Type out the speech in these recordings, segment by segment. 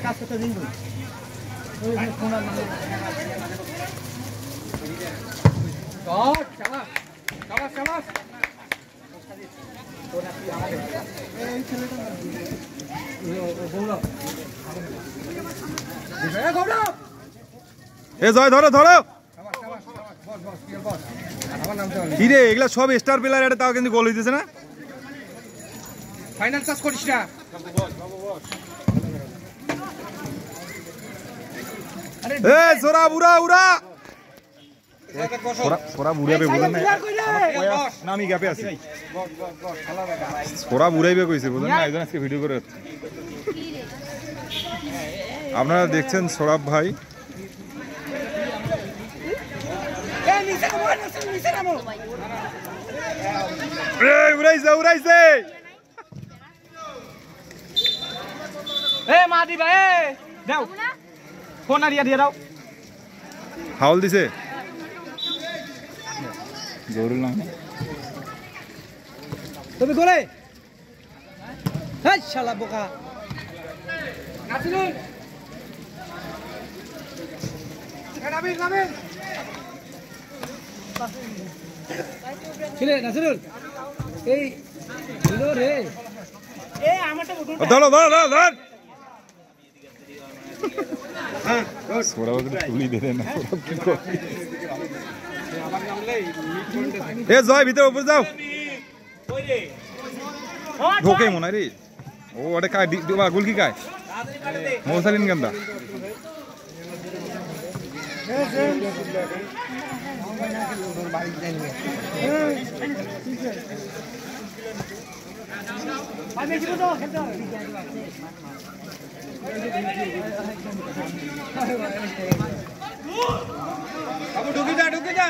কাজ করতে দিন জয় ধরো ধরো কি রে এগুলা সব স্টার প্লেয়ার এটা তাও কিন্তু গোল হইতেছে না ফাইনাল টাচ করিস না এ সোরা বুড়া উড়া সোরা বুড়াবে বলেন না আমি গ্যাপে আছি সোরা বুড়াইবে কইছে বুঝলেন না একজন আজকে ভিডিও করে আপনারা দেখছেন সৌরভ ভাই উড়াইছে উড়াইছে মা দিবা দাও ফোন আর দিয়ে দাও হাউল দিছে গরুল না তুমি করে এই শালা বোকা নাচুন নামিন নামিন ছিলে নাচুন এই হলো রে এ আমারটা ধরো ধরো ধরো ধর হ্যাঁ সোরা বলে তুলি দে না কি করে এ জয় ভিতরে উপরে যাও ঢোকে মনে রে ও ওটা কায় গুল কি কায় মৌসালিন গন্দা ঢুকে যা ঢুকে যা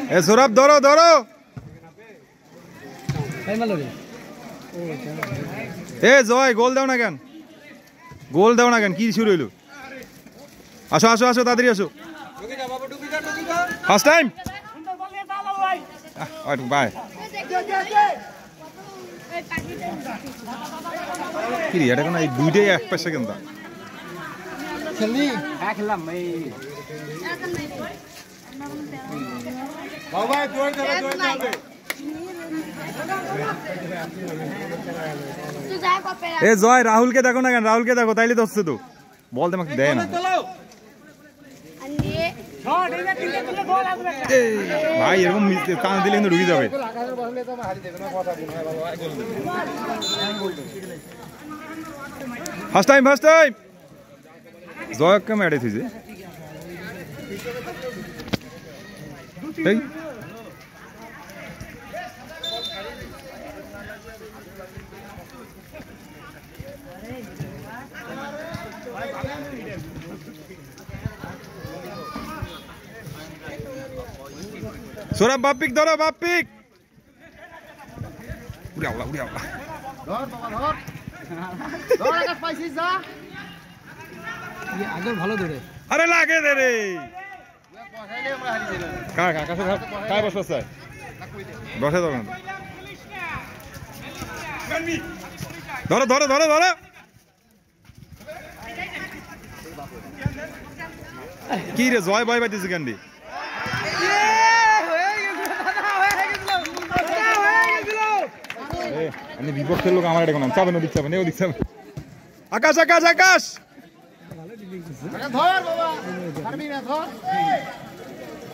এ সৌরভ ধরো ধরো এ জয় গোল দাও না কেন গোল দাও না কেন কি শুরু হইলো আসো আসো আসো তাড়াতাড়ি আসো ফার্স্ট টাইম বাই কি এটা কোন এই দুইটাই এক পাশে কেন খেললি হ্যাঁ খেললাম এই বাবা দৌড় যাবে দৌড় যাবে এ জয় রাহুলকে দেখো না কেন রাহুলকে দেখো তাইলে তো হচ্ছে তো বল তোমাকে দেয় না ভাই এরকম কান দিলে কিন্তু ঢুকে যাবে ফার্স্ট টাইম জয়কে মেরে থুইছে সৌরভ বাপ্পিক ধরো বাপ্পিক উড়ে আল্লাহ ধর বাবা ধর ধর আকাশ পাইছিস যা আগে ভালো ধরে আরে লাগে দে রে কার আকাশে কার বসে আছে বসে দাও ধরো ধরো ধরো ধরো কি রে জয় ভয় পাইতেছে কেন আমি বিপক্ষের লোক আমার এটা চাবেন ওদিক চাবেন ওদিক চাবেন আকাশ আকাশ আকাশ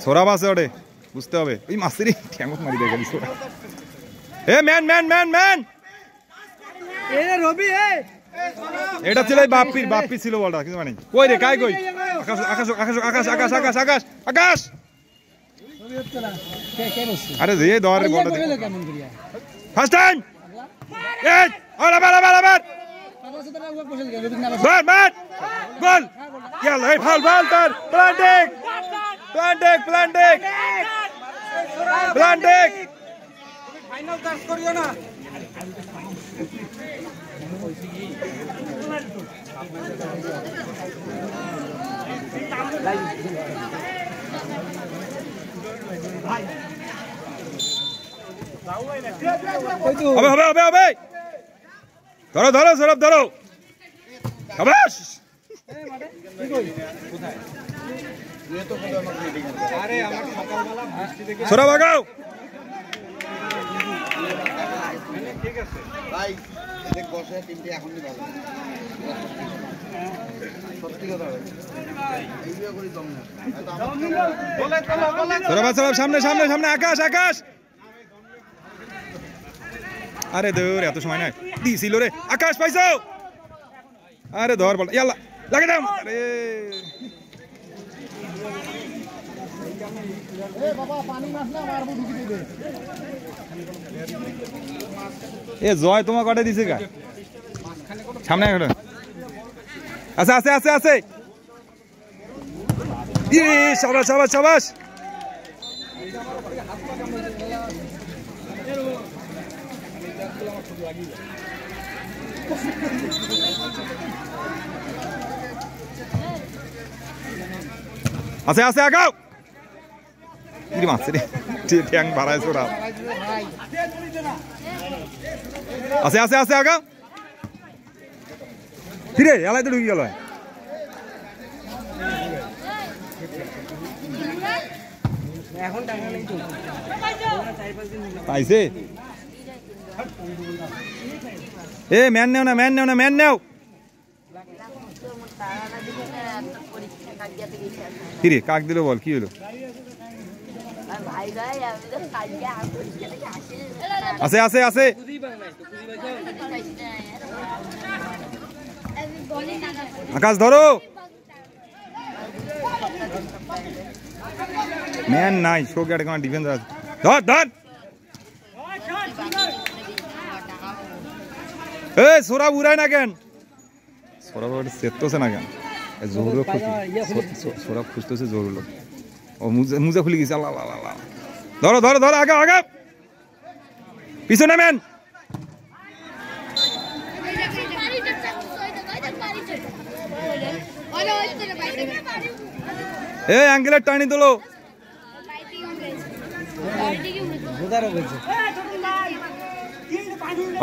সোরাব আছে ওরে বুঝতে হবে ওই মাছেরই ঠ্যাঙ্গত মারি দেয় গেলি সোরা এ man man man man Robi এটা ছিল বাপ্পি ছিল বলটা কিছু মানে কই রে কাই কই আকাশ আকাশ আকাশ আকাশ আকাশ আকাশ আকাশ আকাশ আরে রে দর রে বলটা ফার্স্ট টাইম এই আরে বালা বালা বালা বাট বাট গোল ইয়ালা এই ফাউল ফাউল তার প্ল্যান্টিক প্ল্যান্টিক প্ল্যান্টিক প্ল্যান্টিক ফাইনাল টাচ করিও না হবে হবে হবে হবে ধরো ধরো সৌরভ ধরো সাবাস সৌরভ আগাও ভাই বসে তিনটে এখনই ভালো সত্যি কথা ভাই এইগুলো করি কম না সৌরভ সৌরভ সামনে সামনে সামনে আকাশ আকাশ আরে দূর এত সময় নাই দিছিল রে আকাশ পাইছো আরে ধর বল ইয়াল্লা লাগে দাও আরে এ বাবা পানি মাছ না মারবো ঢুকি দিবে এ জয় তোমার কটা দিছে গা সামনে একটা আচ্ছা আছে আছে আছে ইয়ে শাবাশ শাবাশ শাবাশ আছে আছে আগাও কি মাছ রে ঠ্যাং বাড়াইছো রা আছে আছে আছে আগাও ফিরে এলাই তো ঢুকে গেল পাইছে এ ম্যান নেও না ম্যান নেও না ম্যান নেও কিরে কাক দিল বল কি হলো আছে আছে আছে আকাশ ধরো ম্যান নাই শোক একটা কোন ডিফেন্স আছে ধর ধর এ সোরা উড়ায় না কেন সোরা বড় সেতছে না কেন জোর সোরা খুঁজতেছে জোর লোক ও মুজা খুলে গেছে আল্লাহ আল্লাহ আল্লাহ ধরো ধরো ধরো আগা আগা পিছনে ম্যান এ অ্যাঙ্গেলের টানি তোলো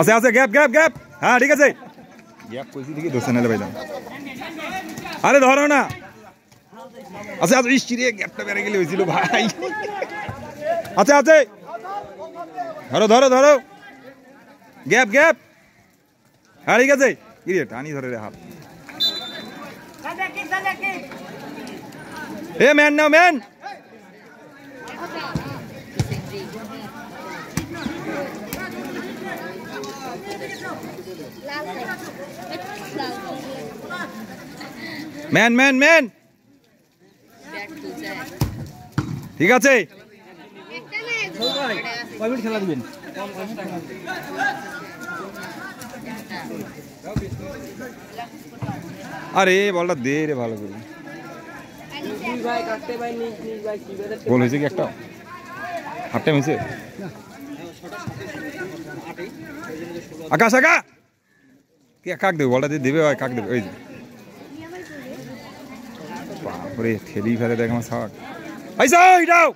আছে আছে গ্যাপ গ্যাপ গ্যাপ হ্যাঁ ঠিক আছে গ্যাপ কইছি দেখি দোষে নেলে ভাইজান আরে ধরো না আচ্ছা আচ্ছা ইস্টিরে গ্যাপটা বেড়ে গেলে হয়েছিল ভাই আচ্ছা আছে ধরো ধরো ধরো গ্যাপ গ্যাপ হ্যাঁ ঠিক আছে কি রে টানি ধরে রে হাত a man now man man man man ঠিক আছে কয় মিনিট খেলা দিবেন আরে বলটা দে রে ভালো করে গোল হয়েছে কি একটা হাফ টাইম হয়েছে আকাশ আগা কি কাক দেবে বলটা দিয়ে দেবে কাক দেবে ওই বাপরে ঠেলি ফেলে দেখ আমার শাক আইসা ওইটাও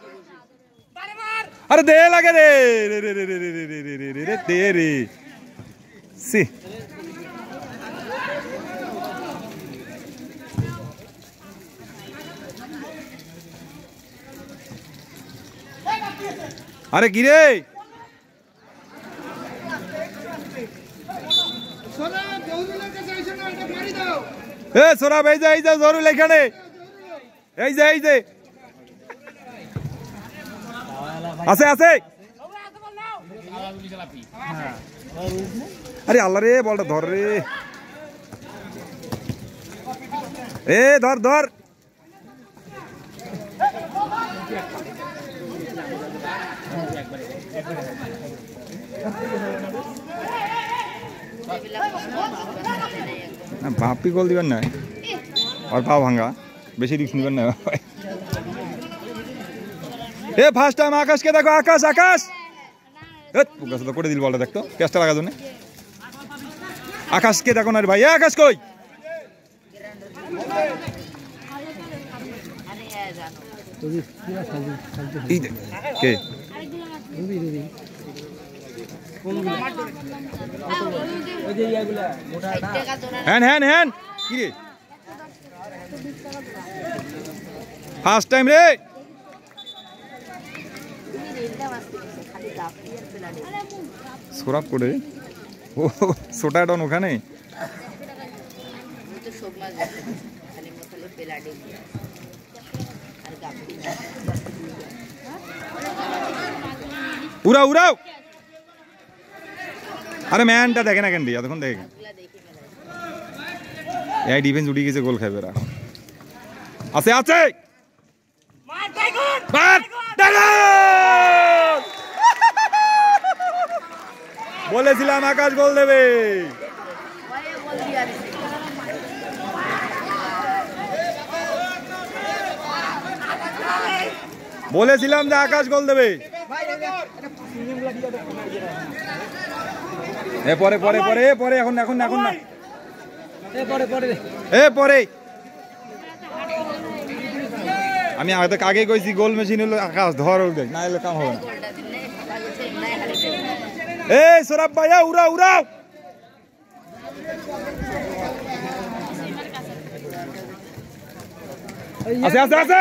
আরে দে লাগে রে রে রে রে রে রে রে রে রে রে রে দে রে সি আরে কি রে এ সোরাব এই যে জরুল এখানে এই যে আছে আছে আরে আল্লাহ রে বলটা ধর রে এ ধর ধর বাপি গোল দিবেন না আর পা ভাঙা বেশি রিস্ক নিবেন না এ ফার্স্ট টাইম আকাশকে দেখো আকাশ আকাশ তো করে দিল বলটা দেখতো ক্যাচটা লাগার জন্য আকাশকে দেখো না রে ভাই আকাশ কই এই দেখ কে হ্যান হ্যান হ্যান কি রে ফার্স্ট টাইম রে সোরাব করে ও ছোটা ডন ওখানে উড়াও উড়াও আরে ম্যানটা দেখে না কেন এতক্ষণ দেখে এই ডিফেন্স উঠে গেছে গোল খাবে এখন আছে আছে বলেছিলাম আকাশ গোল দেবে বলেছিলাম যে আকাশ গোল দেবে পরে পরে পরে পরে এখন এখন এখন না পরে আমি আগে কইছি গোল মেশিন হলো আকাশ ধর না হলে কাম হবে না এই সরাব ভাইয়া উড়াও উড়াও আছে আছে আছে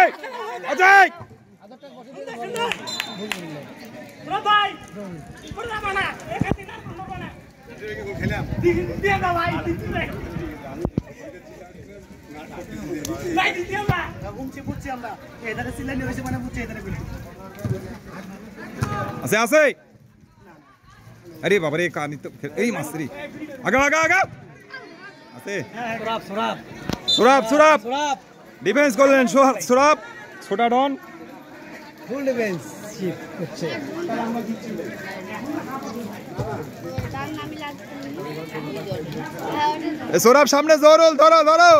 আছে ভাই পুরা বানা একাতি না বানা খেলাম দিয়ে দাও ভাই ভাই দিয়ে দাও ঘুমছি বুঝছি আমরা এদারে সিলাই নিয়েছে মানে বুঝছি এদারে বলি আছে আছে আরে বাবা রে কানি তো এই মাসরি আগা আগা আগা আছে সুরাব সুরাব সুরাব সুরাব সুরাব ডিফেন্স করলেন সুরাব ছোটা ডন ফুল ডিফেন্স শিপ হচ্ছে এ সুরাব সামনে জোরল ধরো ধরো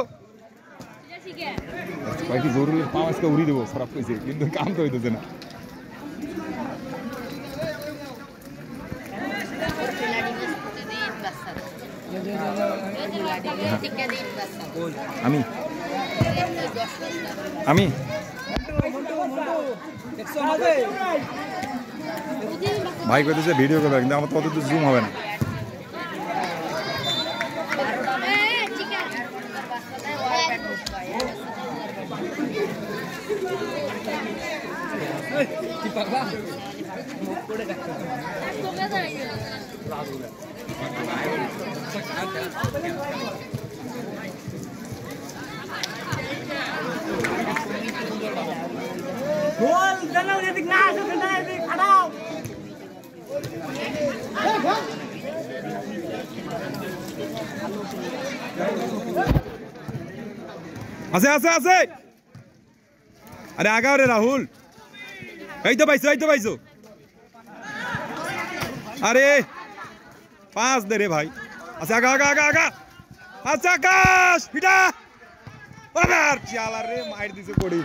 কয়টি জোরল পাঁচকে উড়ি দেব সুরাব কইছে কিন্তু কাম তো হইতেছে না আমি আমি ভাই কইতেছে ভিডিও করবে কিন্তু আমার তো অত জুম হবে না গোল জানাও এদিক না আসো না এদিক খাড়াও আছে আছে আছে আরে আগাও রে রাহুল এই তো পাইছো আরে পাঁচ দে রে ভাই আচ্ছা আগা আগা আগা আগা আচ্ছা আকাশ পিটা আবার চালা রে মাইর দিছে কোড়ি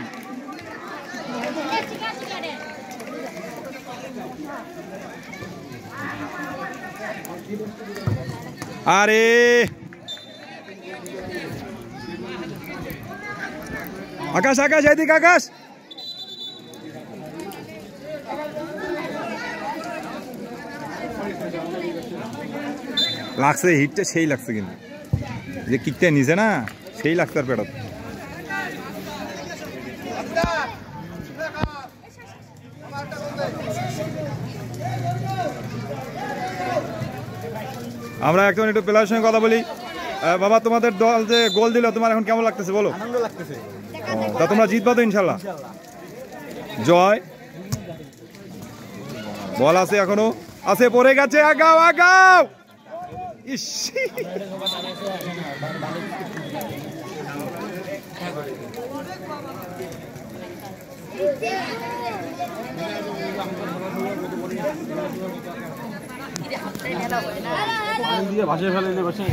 আরে আকাশ আকাশ এদিকে আকাশ লাগছে হিটটা সেই লাগছে কিন্তু যে কিকটা নিছে না সেই লাগছে আর পেটত আমরা এখন একটু প্লেয়ারের সঙ্গে কথা বলি বাবা তোমাদের দল যে গোল দিল তোমার এখন কেমন লাগতেছে বলো আনন্দ লাগতেছে তা তোমরা জিতবা তো ইনশাল্লাহ জয় বল আছে এখনো আছে পড়ে গেছে আগাও আগাও ইস ভাসিয়ে ফেলে বসে